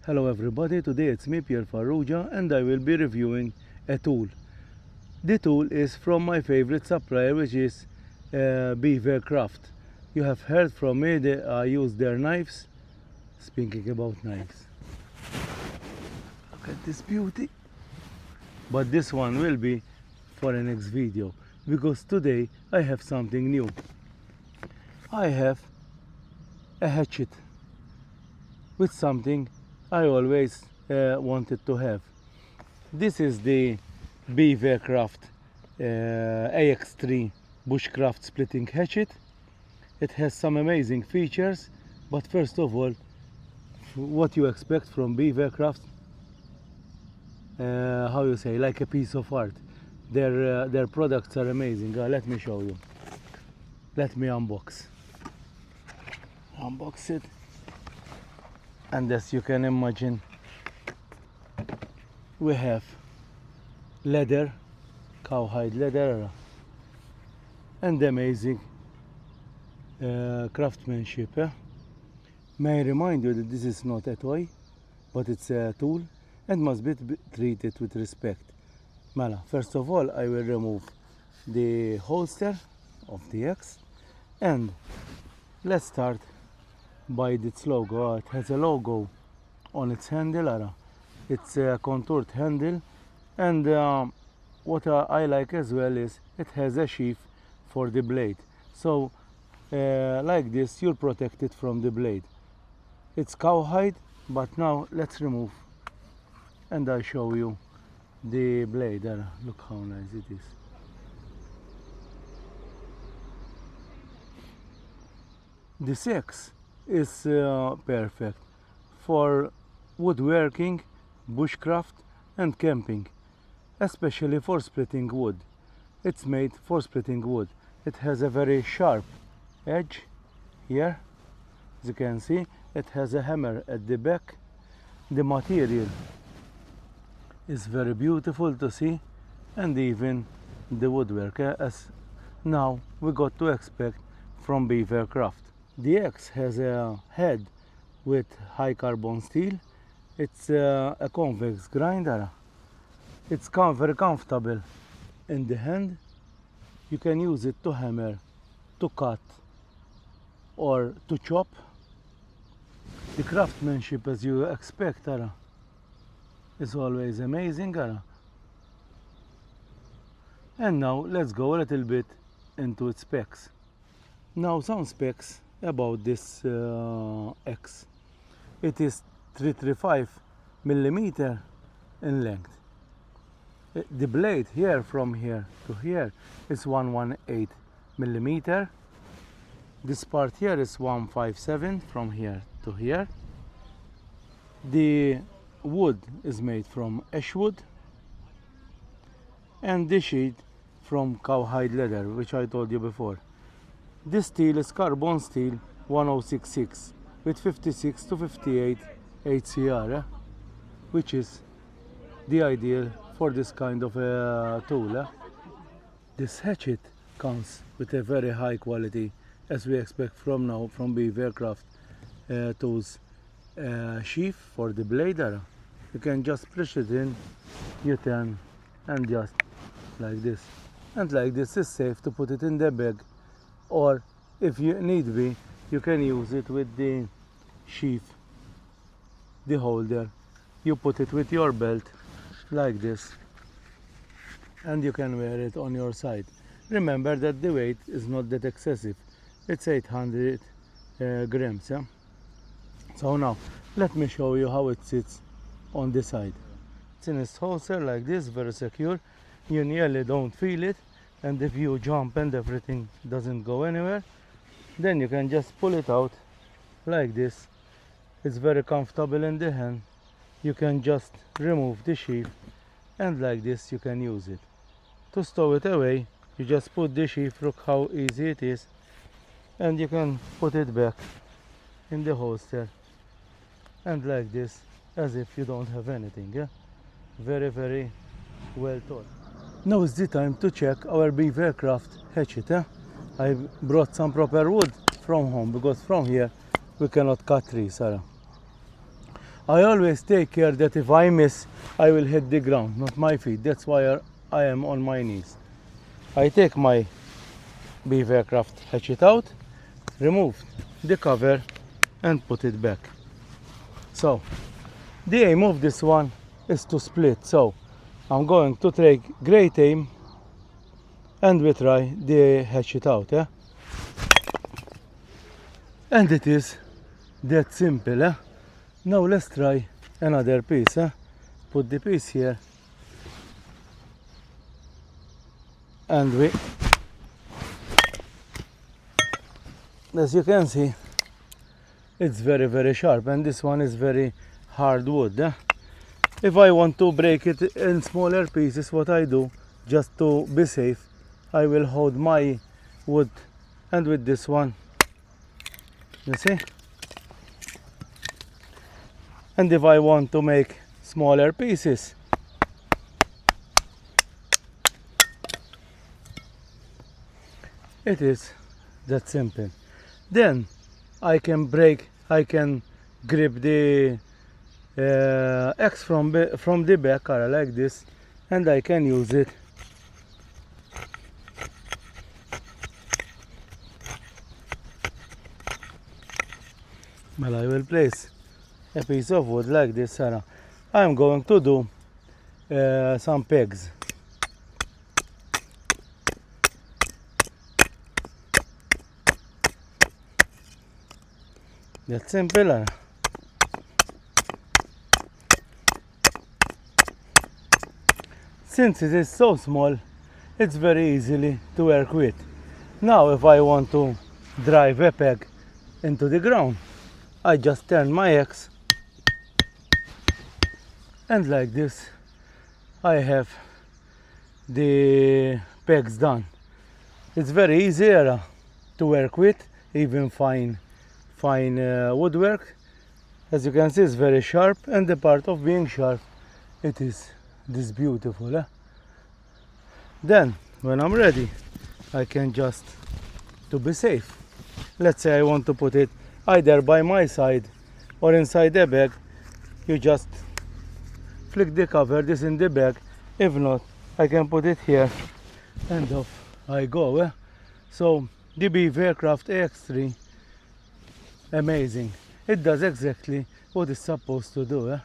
Hello everybody, today it's me Pierre Farrugia and I will be reviewing a tool. The tool is from my favorite supplier, which is Beaver Craft. You have heard from me that I use their knives. Speaking about knives, look at this beauty. But this one will be for a next video, because today I have something new. I have a hatchet with something I always wanted to have. This is the Beaver Craft AX3 bushcraft splitting hatchet. It has some amazing features, but first of all, what you expect from Beaver Craft, how you say, like a piece of art. Their products are amazing. Let me show you. Let me unbox it. And as you can imagine, we have leather, cowhide leather, and amazing craftsmanship. May I remind you that this is not a toy, but it's a tool and must be treated with respect. Mala, first of all, I will remove the holster of the X, and let's start by its logo. It has a logo on its handle. It's a contoured handle, and what I like as well is it has a sheath for the blade. So like this, you're protected from the blade. It's cowhide, but now let's remove and I show you the blade. Look how nice it is. This X is perfect for woodworking, bushcraft and camping, especially for splitting wood. It's made for splitting wood. It has a very sharp edge here, as you can see. It has a hammer at the back. The material is very beautiful to see, and even the woodwork, as now we got to expect from Beaver Craft. The X has a head with high carbon steel. It's a convex grinder. It's very comfortable in the hand. You can use it to hammer, to cut, or to chop. The craftsmanship, as you expect, is always amazing. And now let's go a little bit into its specs. Now some specs about this X. It is 335 millimeter in length. The blade here, from here to here, is 118 millimeter. This part here is 157 from here to here. The wood is made from Ashwood, and the sheet from cowhide leather, which I told you before. This steel is carbon steel 1066 with 56 to 58 HCR, which is the ideal for this kind of a tool. This hatchet comes with a very high quality, as we expect from now from Beaver Craft tools. Sheath for the blade. You can just push it in, you turn, and just like this. And like this is safe to put it in the bag, or if you need be, you can use it with the sheath, the holder. You put it with your belt like this, and you can wear it on your side. Remember that the weight is not that excessive. It's 800 grams. So now let me show you how it sits on the side. It's in its holster like this, very secure. You nearly don't feel it, and if you jump and everything doesn't go anywhere, then you can just pull it out like this. It's very comfortable in the hand. You can just remove the sheath, and like this you can use it. To stow it away, you just put the sheath. Look how easy it is, and you can put it back in the holster, and like this, as if you don't have anything. Very, very well thought. Now is the time to check our Beaver Craft hatchet. I brought some proper wood from home, because from here we cannot cut trees. I always take care that if I miss, I will hit the ground, not my feet. That's why I am on my knees. I take my Beaver craft hatchet out, remove the cover and put it back. So the aim of this one is to split. So I'm going to take great aim and we try the hatchet out, yeah? And it is that simple, eh? Now let's try another piece, eh? Put the piece here and we, as you can see, it's very sharp, and this one is very hard wood, eh? If I want to break it in smaller pieces, what I do, just to be safe, I will hold my wood, and with this one, you see? And if I want to make smaller pieces, it is that simple. Then I can grip the X from the back like this, and I can use it well. I will place a piece of wood like this. I'm going to do some pegs. That's simple. Since it is so small, it's very easily to work with. Now if I want to drive a peg into the ground, I just turn my X, and like this I have the pegs done. It's very easy to work with, even fine woodwork. As you can see, it's very sharp, and the part of being sharp, it is this beautiful. Then when I'm ready, I can just, to be safe, let's say I want to put it either by my side or inside the bag, you just flick the cover, this in the bag. If not, I can put it here and off I go. So the Beaver AX3, amazing. It does exactly what it's supposed to do.